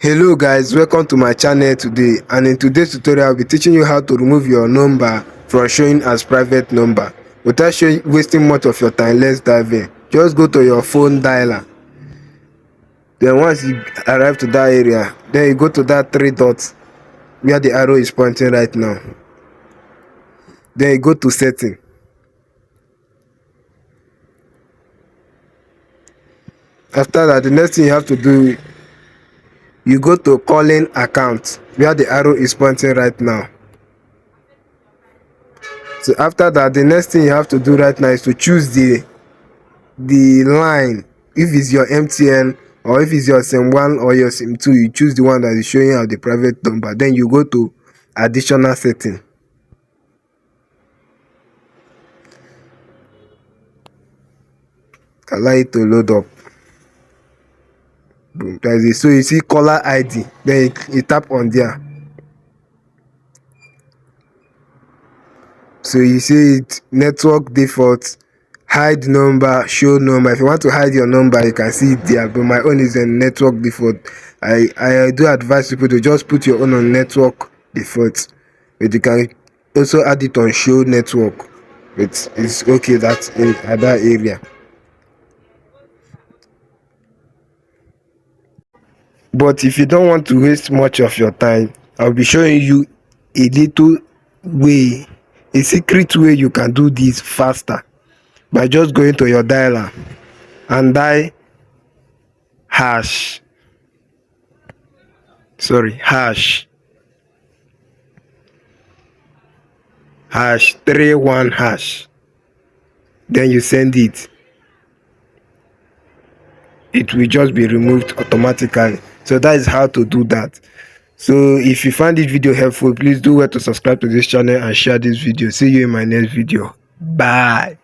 Hello guys, welcome to my channel today, and in today's tutorial I'll be teaching you how to remove your number from showing as private number. Without wasting much of your time, let's dive in. Just go to your phone dialer. Then once you arrive to that area, then you go to that three dots where the arrow is pointing right now. Then you go to setting. After that, the next thing you have to do, you go to calling account where the arrow is pointing right now. So after that, the next thing you have to do right now is to choose the line. If it's your MTN or if it's your SIM1 or your SIM2, you choose the one that is showing you the private number. Then you go to additional setting. Allow it to load up. Boom, that's it. So you see caller ID, then you tap on there. So you see it, network default, hide number, show number. If you want to hide your number, you can see it there, but my own is in network default. I do advise people to just put your own on network default, but you can also add it on show network. It's okay, that's in other area. But if you don't want to waste much of your time, I'll be showing you a little way, a secret way you can do this faster by just going to your dialer and dial hash 31 hash. Then you send it. It will just be removed automatically. So that is how to do that. So if you find this video helpful, please do well to subscribe to this channel and share this video. See you in my next video. Bye.